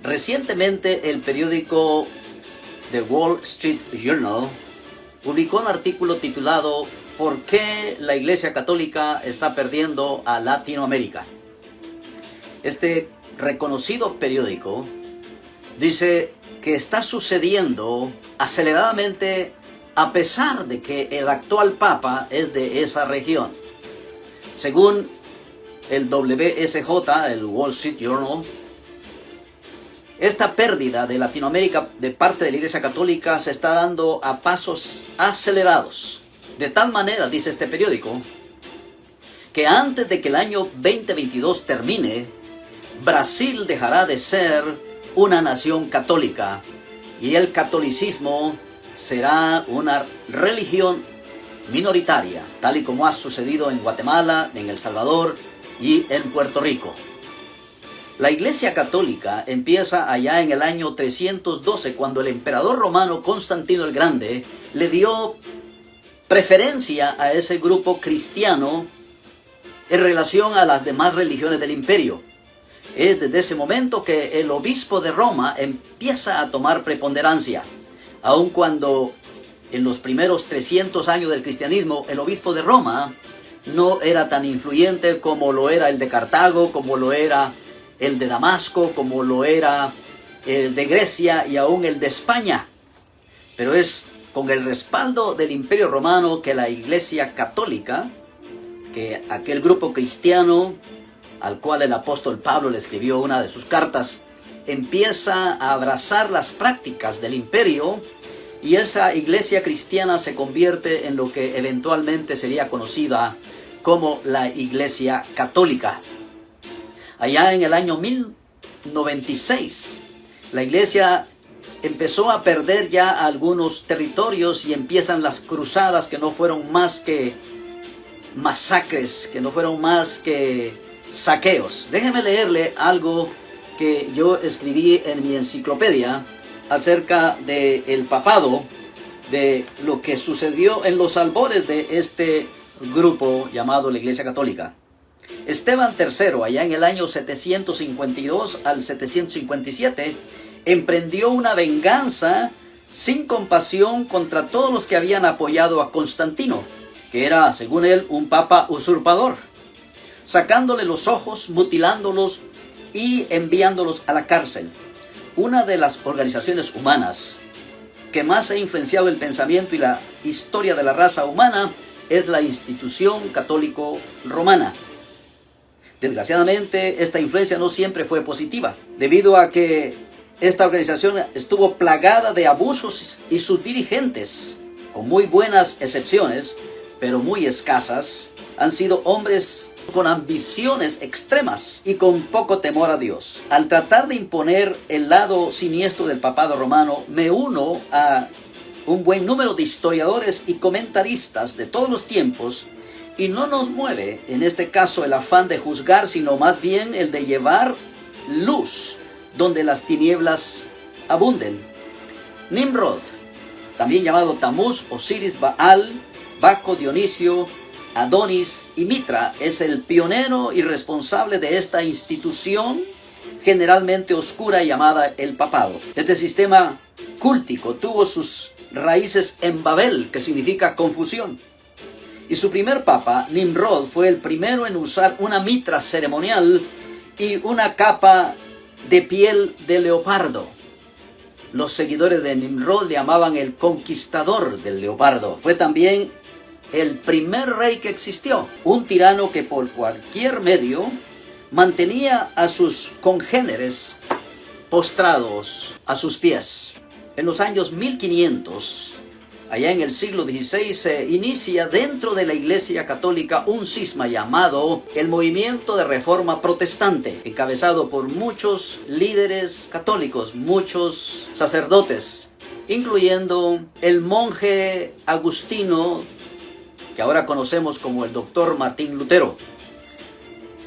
Recientemente el periódico The Wall Street Journal publicó un artículo titulado ¿Por qué la Iglesia Católica está perdiendo a Latinoamérica? Este reconocido periódico dice que está sucediendo aceleradamente a pesar de que el actual Papa es de esa región. Según el WSJ, el Wall Street Journal, esta pérdida de Latinoamérica de parte de la Iglesia Católica se está dando a pasos acelerados. De tal manera, dice este periódico, que antes de que el año 2022 termine, Brasil dejará de ser una nación católica y el catolicismo será una religión minoritaria, tal y como ha sucedido en Guatemala, en El Salvador y en Puerto Rico. La Iglesia Católica empieza allá en el año 312, cuando el emperador romano Constantino el Grande le dio preferencia a ese grupo cristiano en relación a las demás religiones del imperio. Es desde ese momento que el obispo de Roma empieza a tomar preponderancia, aun cuando en los primeros 300 años del cristianismo el obispo de Roma no era tan influyente como lo era el de Cartago, como lo era el de Damasco, como lo era el de Grecia y aún el de España. Pero es con el respaldo del Imperio Romano que la Iglesia Católica, que aquel grupo cristiano al cual el apóstol Pablo le escribió una de sus cartas, empieza a abrazar las prácticas del imperio y esa iglesia cristiana se convierte en lo que eventualmente sería conocida como la Iglesia Católica. Allá en el año 1096, la iglesia empezó a perder ya algunos territorios y empiezan las cruzadas, que no fueron más que masacres, que no fueron más que saqueos. Déjeme leerle algo que yo escribí en mi enciclopedia acerca del papado, de lo que sucedió en los albores de este grupo llamado la Iglesia Católica. Esteban III, allá en el año 752 al 757, emprendió una venganza sin compasión contra todos los que habían apoyado a Constantino, que era, según él, un papa usurpador, sacándole los ojos, mutilándolos y enviándolos a la cárcel. Una de las organizaciones humanas que más ha influenciado el pensamiento y la historia de la raza humana es la institución católico romana. Desgraciadamente, esta influencia no siempre fue positiva, debido a que esta organización estuvo plagada de abusos y sus dirigentes, con muy buenas excepciones, pero muy escasas, han sido hombres con ambiciones extremas y con poco temor a Dios. Al tratar de imponer el lado siniestro del papado romano, me uno a un buen número de historiadores y comentaristas de todos los tiempos, y no nos mueve en este caso el afán de juzgar, sino más bien el de llevar luz donde las tinieblas abunden. Nimrod, también llamado Tamuz, Osiris, Baal, Baco, Dionisio, Adonis y Mitra, es el pionero y responsable de esta institución generalmente oscura llamada el papado. Este sistema cúltico tuvo sus raíces en Babel, que significa confusión. Y su primer papa, Nimrod, fue el primero en usar una mitra ceremonial y una capa de piel de leopardo. Los seguidores de Nimrod le llamaban el conquistador del leopardo. Fue también el primer rey que existió, un tirano que por cualquier medio mantenía a sus congéneres postrados a sus pies. En los años 1500, allá en el siglo XVI, se inicia dentro de la Iglesia Católica un cisma llamado el Movimiento de Reforma Protestante, encabezado por muchos líderes católicos, muchos sacerdotes, incluyendo el monje agustino, que ahora conocemos como el doctor Martín Lutero.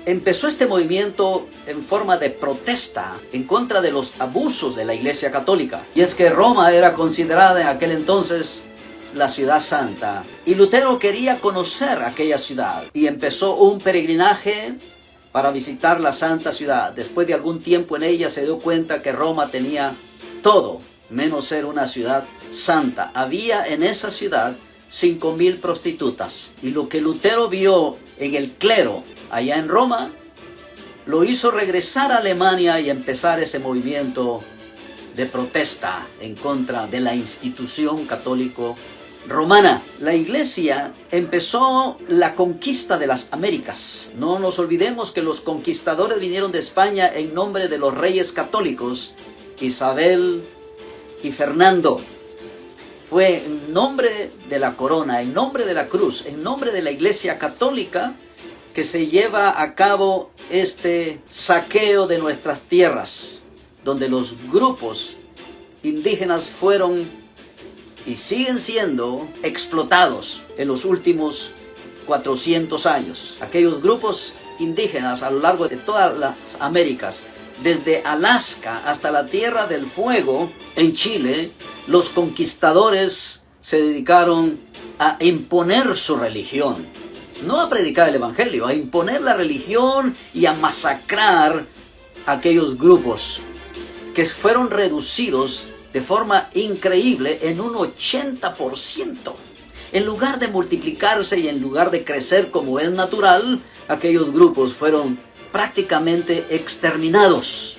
Empezó este movimiento en forma de protesta en contra de los abusos de la Iglesia Católica. Y es que Roma era considerada en aquel entonces la ciudad santa. Y Lutero quería conocer aquella ciudad y empezó un peregrinaje para visitar la santa ciudad. Después de algún tiempo en ella se dio cuenta que Roma tenía todo menos ser una ciudad santa. Había en esa ciudad 5.000 prostitutas. Y lo que Lutero vio en el clero allá en Roma, lo hizo regresar a Alemania y empezar ese movimiento de protesta en contra de la institución católico romana. La iglesia empezó la conquista de las Américas. No nos olvidemos que los conquistadores vinieron de España en nombre de los reyes católicos, Isabel y Fernando. Fue en nombre de la corona, en nombre de la cruz, en nombre de la iglesia católica que se lleva a cabo este saqueo de nuestras tierras, donde los grupos indígenas fueron y siguen siendo explotados en los últimos 400 años. Aquellos grupos indígenas a lo largo de todas las Américas, desde Alaska hasta la Tierra del Fuego en Chile, los conquistadores se dedicaron a imponer su religión, no a predicar el evangelio, a imponer la religión y a masacrar a aquellos grupos que fueron reducidos de forma increíble en un 80%. En lugar de multiplicarse y en lugar de crecer como es natural, aquellos grupos fueron prácticamente exterminados.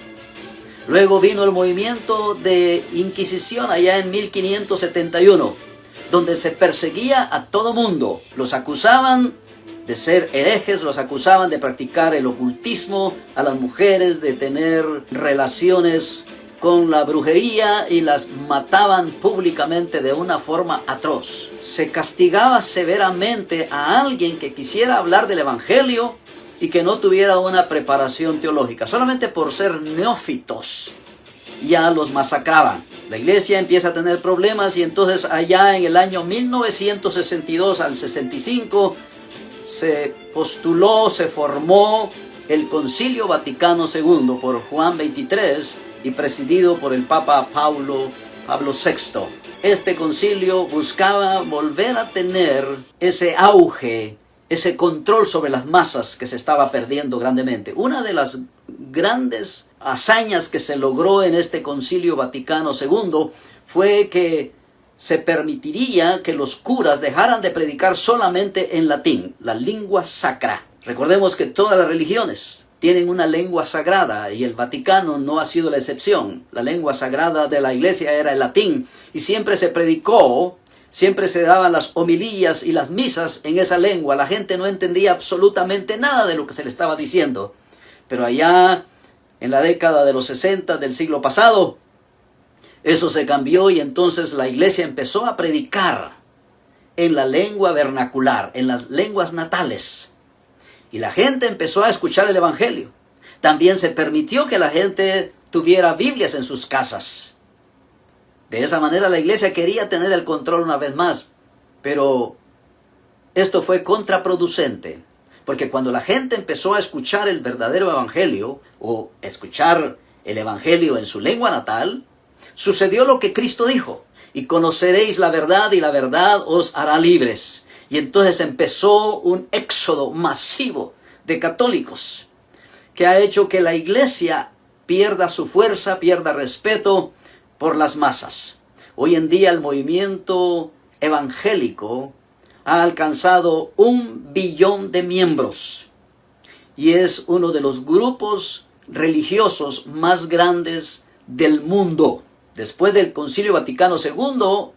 Luego vino el movimiento de Inquisición allá en 1571, donde se perseguía a todo mundo. Los acusaban de ser herejes, los acusaban de practicar el ocultismo, a las mujeres de tener relaciones con la brujería y las mataban públicamente de una forma atroz. Se castigaba severamente a alguien que quisiera hablar del evangelio y que no tuviera una preparación teológica, solamente por ser neófitos. Ya los masacraban. La iglesia empieza a tener problemas y entonces allá en el año 1962 al 65 se postuló, se formó el Concilio Vaticano II por Juan XXIII y presidido por el Papa Pablo VI. Este concilio buscaba volver a tener ese auge, ese control sobre las masas que se estaba perdiendo grandemente. Una de las grandes hazañas que se logró en este Concilio Vaticano II fue que se permitiría que los curas dejaran de predicar solamente en latín, la lengua sacra. Recordemos que todas las religiones tienen una lengua sagrada y el Vaticano no ha sido la excepción. La lengua sagrada de la iglesia era el latín y siempre se predicó, siempre se daban las homilías y las misas en esa lengua. La gente no entendía absolutamente nada de lo que se le estaba diciendo. Pero allá en la década de los 60 del siglo pasado, eso se cambió y entonces la iglesia empezó a predicar en la lengua vernacular, en las lenguas natales. Y la gente empezó a escuchar el evangelio. También se permitió que la gente tuviera Biblias en sus casas. De esa manera la iglesia quería tener el control una vez más. Pero esto fue contraproducente. Porque cuando la gente empezó a escuchar el verdadero evangelio, o escuchar el evangelio en su lengua natal, sucedió lo que Cristo dijo: y conoceréis la verdad y la verdad os hará libres. Y entonces empezó un éxodo masivo de católicos que ha hecho que la iglesia pierda su fuerza, pierda respeto por las masas. Hoy en día el movimiento evangélico ha alcanzado 1 billón de miembros y es uno de los grupos religiosos más grandes del mundo. Después del Concilio Vaticano II,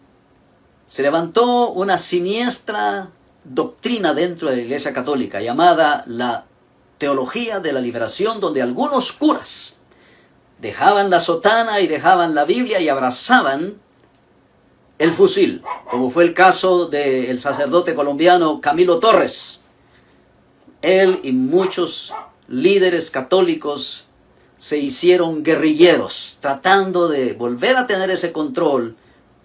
se levantó una siniestra doctrina dentro de la Iglesia Católica llamada la Teología de la Liberación, donde algunos curas dejaban la sotana y dejaban la Biblia y abrazaban el fusil, como fue el caso del sacerdote colombiano Camilo Torres. Él y muchos líderes católicos se hicieron guerrilleros, tratando de volver a tener ese control,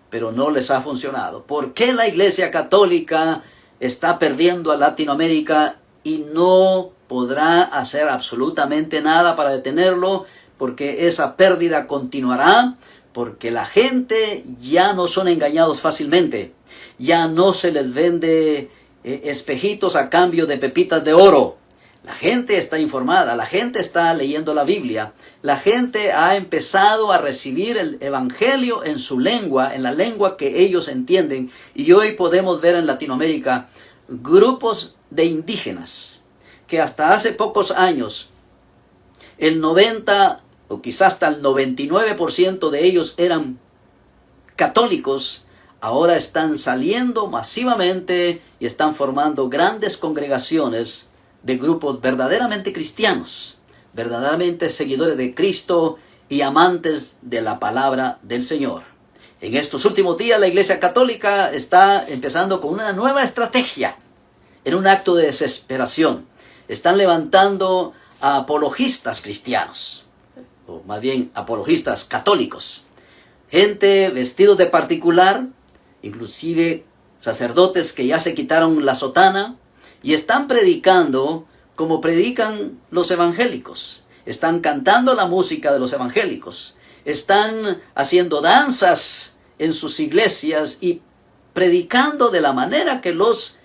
pero no les ha funcionado. ¿Por qué la Iglesia Católica está perdiendo a Latinoamérica y no podrá hacer absolutamente nada para detenerlo? Porque esa pérdida continuará, porque la gente ya no son engañados fácilmente. Ya no se les vende espejitos a cambio de pepitas de oro. La gente está informada, la gente está leyendo la Biblia, la gente ha empezado a recibir el Evangelio en su lengua, en la lengua que ellos entienden. Y hoy podemos ver en Latinoamérica grupos de indígenas que hasta hace pocos años el 90 o quizás hasta el 99% de ellos eran católicos. Ahora están saliendo masivamente y están formando grandes congregaciones de grupos verdaderamente cristianos, verdaderamente seguidores de Cristo y amantes de la palabra del Señor. En estos últimos días la Iglesia Católica está empezando con una nueva estrategia, en un acto de desesperación. Están levantando a apologistas cristianos, o más bien apologistas católicos. Gente vestidos de particular, inclusive sacerdotes que ya se quitaron la sotana, y están predicando como predican los evangélicos. Están cantando la música de los evangélicos. Están haciendo danzas en sus iglesias y predicando de la manera que los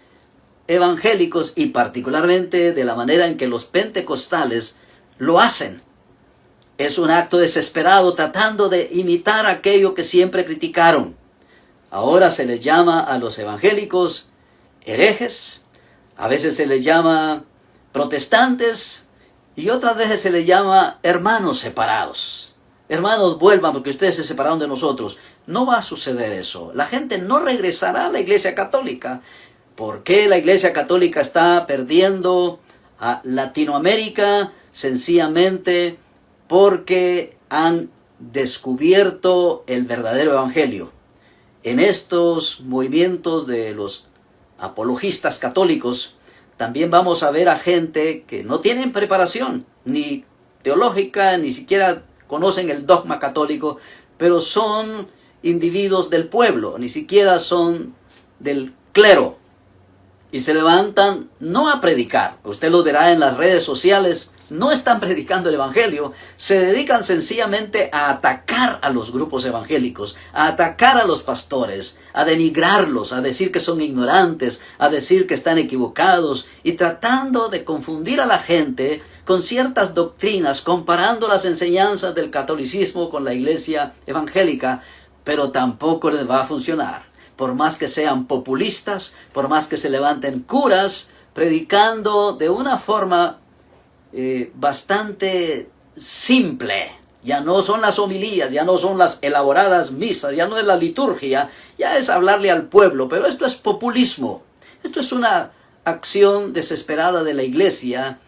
evangélicos y particularmente de la manera en que los pentecostales lo hacen. Es un acto desesperado tratando de imitar aquello que siempre criticaron. Ahora se les llama a los evangélicos herejes, a veces se les llama protestantes y otras veces se les llama hermanos separados. Hermanos, vuelvan porque ustedes se separaron de nosotros. No va a suceder eso. La gente no regresará a la Iglesia Católica. ¿Por qué la Iglesia Católica está perdiendo a Latinoamérica? Sencillamente porque han descubierto el verdadero evangelio. En estos movimientos de los apologistas católicos, también vamos a ver a gente que no tienen preparación, ni teológica, ni siquiera conocen el dogma católico, pero son individuos del pueblo, ni siquiera son del clero. Y se levantan no a predicar, usted lo verá en las redes sociales, no están predicando el evangelio, se dedican sencillamente a atacar a los grupos evangélicos, a atacar a los pastores, a denigrarlos, a decir que son ignorantes, a decir que están equivocados y tratando de confundir a la gente con ciertas doctrinas, comparando las enseñanzas del catolicismo con la iglesia evangélica, pero tampoco les va a funcionar. Por más que sean populistas, por más que se levanten curas, predicando de una forma bastante simple. Ya no son las homilías, ya no son las elaboradas misas, ya no es la liturgia, ya es hablarle al pueblo, pero esto es populismo. Esto es una acción desesperada de la iglesia,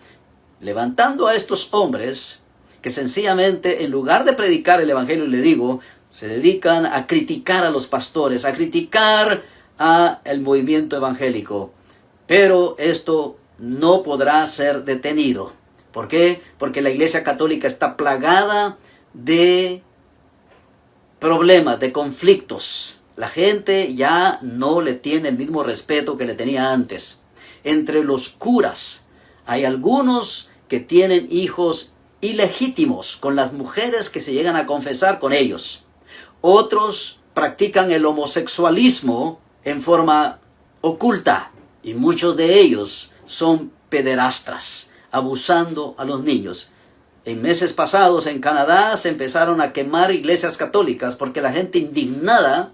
levantando a estos hombres que sencillamente en lugar de predicar el evangelio, le digo, se dedican a criticar a los pastores, a criticar al movimiento evangélico. Pero esto no podrá ser detenido. ¿Por qué? Porque la Iglesia Católica está plagada de problemas, de conflictos. La gente ya no le tiene el mismo respeto que le tenía antes. Entre los curas hay algunos que tienen hijos ilegítimos con las mujeres que se llegan a confesar con ellos. Otros practican el homosexualismo en forma oculta y muchos de ellos son pederastras, abusando a los niños. En meses pasados en Canadá se empezaron a quemar iglesias católicas porque la gente indignada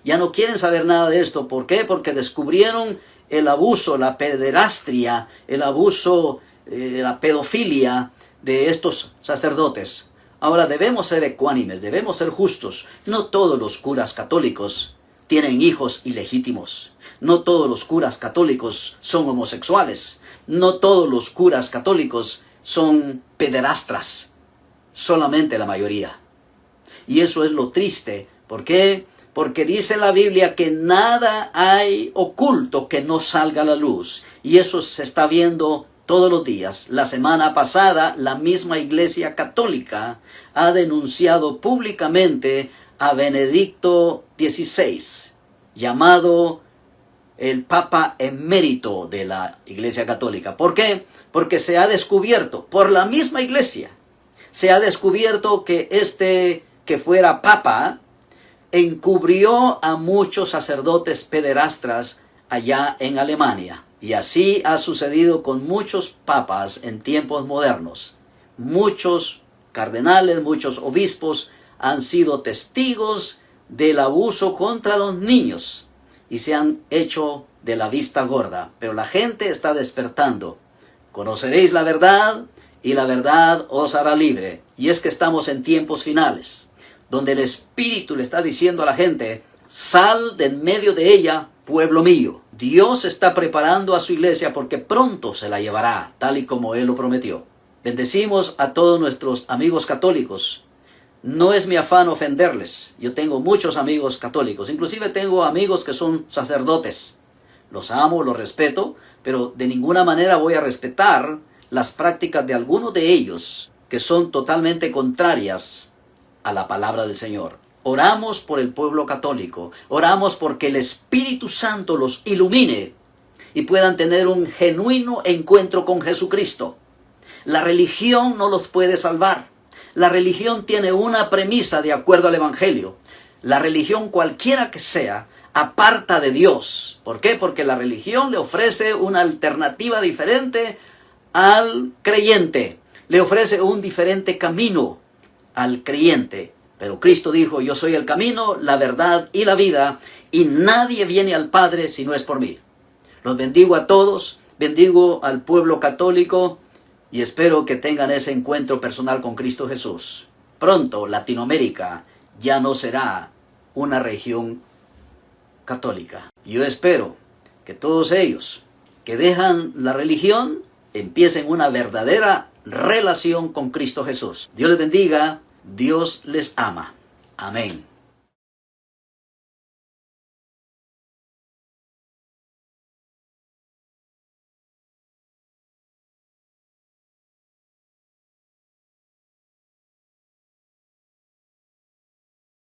ya no quieren saber nada de esto. ¿Por qué? Porque descubrieron el abuso, la pederastria, el abuso, la pedofilia de estos sacerdotes. Ahora debemos ser ecuánimes, debemos ser justos. No todos los curas católicos tienen hijos ilegítimos. No todos los curas católicos son homosexuales. No todos los curas católicos son pederastras. Solamente la mayoría. Y eso es lo triste. ¿Por qué? Porque dice la Biblia que nada hay oculto que no salga a la luz. Y eso se está viendo todos los días. La semana pasada, la misma Iglesia Católica ha denunciado públicamente a Benedicto XVI, llamado el Papa emérito de la Iglesia Católica. ¿Por qué? Porque se ha descubierto, por la misma Iglesia, se ha descubierto que que fuera Papa, encubrió a muchos sacerdotes pederastras allá en Alemania. Y así ha sucedido con muchos papas en tiempos modernos. Muchos cardenales, muchos obispos han sido testigos del abuso contra los niños y se han hecho de la vista gorda. Pero la gente está despertando. Conoceréis la verdad y la verdad os hará libre. Y es que estamos en tiempos finales, donde el Espíritu le está diciendo a la gente: sal de en medio de ella, pueblo mío. Dios está preparando a su iglesia porque pronto se la llevará, tal y como Él lo prometió. Bendecimos a todos nuestros amigos católicos. No es mi afán ofenderles. Yo tengo muchos amigos católicos. Inclusive tengo amigos que son sacerdotes. Los amo, los respeto, pero de ninguna manera voy a respetar las prácticas de algunos de ellos que son totalmente contrarias a la palabra del Señor. Oramos por el pueblo católico. Oramos porque el Espíritu Santo los ilumine y puedan tener un genuino encuentro con Jesucristo. La religión no los puede salvar. La religión tiene una premisa de acuerdo al Evangelio. La religión, cualquiera que sea, aparta de Dios. ¿Por qué? Porque la religión le ofrece una alternativa diferente al creyente. Le ofrece un diferente camino al creyente. Pero Cristo dijo: yo soy el camino, la verdad y la vida, y nadie viene al Padre si no es por mí. Los bendigo a todos, bendigo al pueblo católico, y espero que tengan ese encuentro personal con Cristo Jesús. Pronto Latinoamérica ya no será una región católica. Yo espero que todos ellos que dejan la religión empiecen una verdadera relación con Cristo Jesús. Dios les bendiga, Dios les ama. Amén.